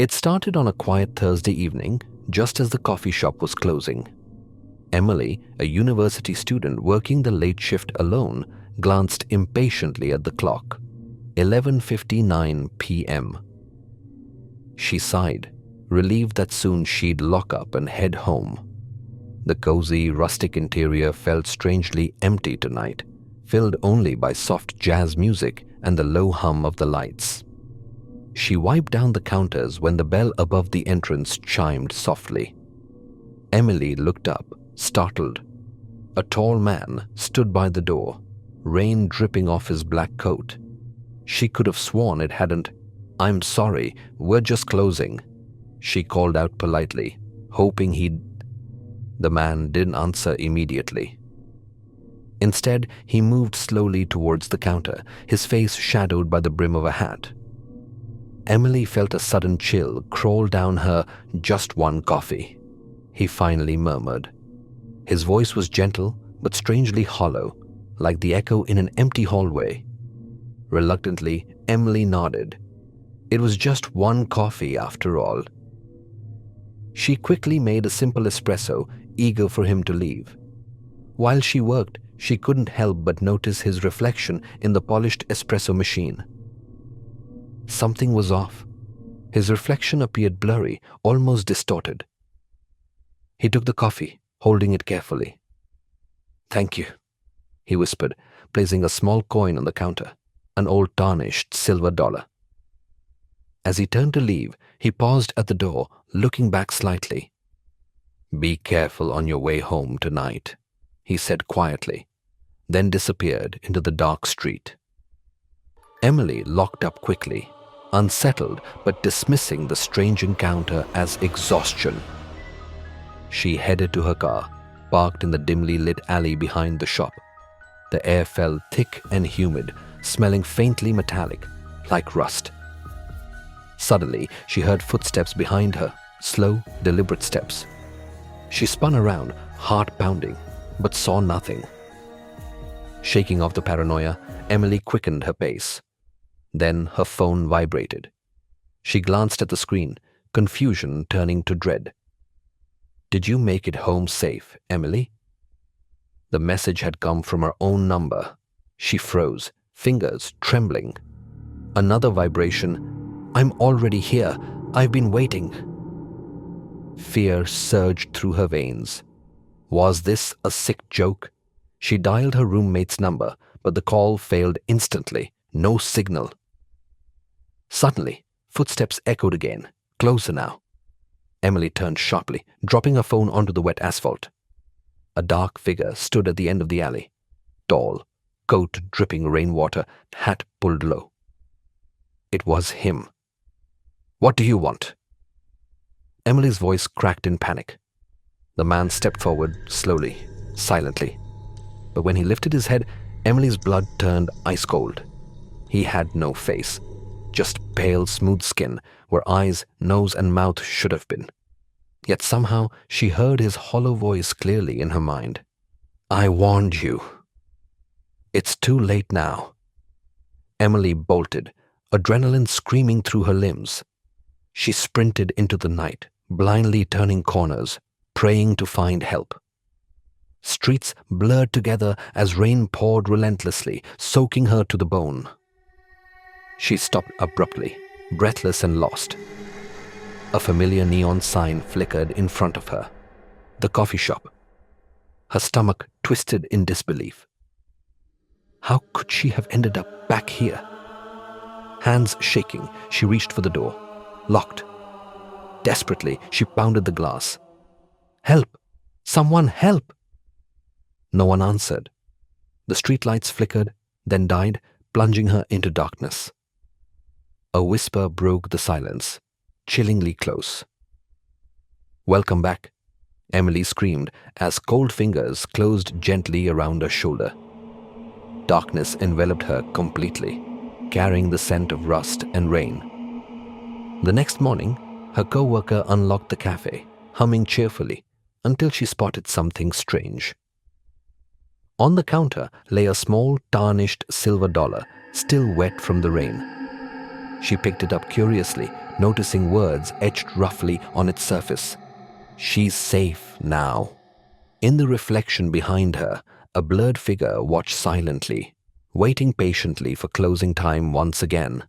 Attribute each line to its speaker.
Speaker 1: It started on a quiet Thursday evening, just as the coffee shop was closing. Emily, a university student working the late shift alone, glanced impatiently at the clock. 11:59 p.m. She sighed, relieved that soon she'd lock up and head home. The cozy, rustic interior felt strangely empty tonight, filled only by soft jazz music and the low hum of the lights. She wiped down the counters when the bell above the entrance chimed softly. Emily looked up, startled. A tall man stood by the door, rain dripping off his black coat. She could have sworn it hadn't. "I'm sorry, we're just closing," she called out politely, hoping he'd. The man didn't answer immediately. Instead, he moved slowly towards the counter, his face shadowed by the brim of a hat. Emily felt a sudden chill crawl down her. "Just one coffee," he finally murmured. His voice was gentle but strangely hollow, like the echo in an empty hallway. Reluctantly, Emily nodded. It was just one coffee after all. She quickly made a simple espresso, eager for him to leave. While she worked, she couldn't help but notice his reflection in the polished espresso machine. Something was off. His reflection appeared blurry, almost distorted. He took the coffee, holding it carefully. "Thank you," he whispered, placing a small coin on the counter, an old tarnished silver dollar. As he turned to leave, he paused at the door, looking back slightly. "Be careful on your way home tonight," he said quietly, then disappeared into the dark street. Emily locked up quickly, unsettled but dismissing the strange encounter as exhaustion. She headed to her car, parked in the dimly lit alley behind the shop. The air felt thick and humid, smelling faintly metallic, like rust. Suddenly, she heard footsteps behind her, slow, deliberate steps. She spun around, heart pounding, but saw nothing. Shaking off the paranoia, Emily quickened her pace. Then her phone vibrated. She glanced at the screen, confusion turning to dread. "Did you make it home safe, Emily?" The message had come from her own number. She froze, fingers trembling. Another vibration. "I'm already here. I've been waiting." Fear surged through her veins. Was this a sick joke? She dialed her roommate's number, but the call failed instantly. No signal. Suddenly, footsteps echoed again, closer now. Emily turned sharply, dropping her phone onto the wet asphalt. A dark figure stood at the end of the alley. Tall, coat dripping rainwater, hat pulled low. It was him. "What do you want?" Emily's voice cracked in panic. The man stepped forward slowly, silently. But when he lifted his head, Emily's blood turned ice cold. He had no face, just pale, smooth skin where eyes, nose, and mouth should have been. Yet somehow she heard his hollow voice clearly in her mind. "I warned you." "It's too late now." Emily bolted, adrenaline screaming through her limbs. She sprinted into the night, blindly turning corners, praying to find help. Streets blurred together as rain poured relentlessly, soaking her to the bone. She stopped abruptly, breathless and lost. A familiar neon sign flickered in front of her. The coffee shop. Her stomach twisted in disbelief. How could she have ended up back here? Hands shaking, she reached for the door. Locked. Desperately, she pounded the glass. "Help! Someone help!" No one answered. The streetlights flickered, then died, plunging her into darkness. A whisper broke the silence, chillingly close. "Welcome back," Emily screamed as cold fingers closed gently around her shoulder. Darkness enveloped her completely, carrying the scent of rust and rain. The next morning, her co-worker unlocked the cafe, humming cheerfully, until she spotted something strange. On the counter lay a small, tarnished silver dollar, still wet from the rain. She picked it up curiously, noticing words etched roughly on its surface. She's safe now. In the reflection behind her, a blurred figure watched silently, waiting patiently for closing time once again.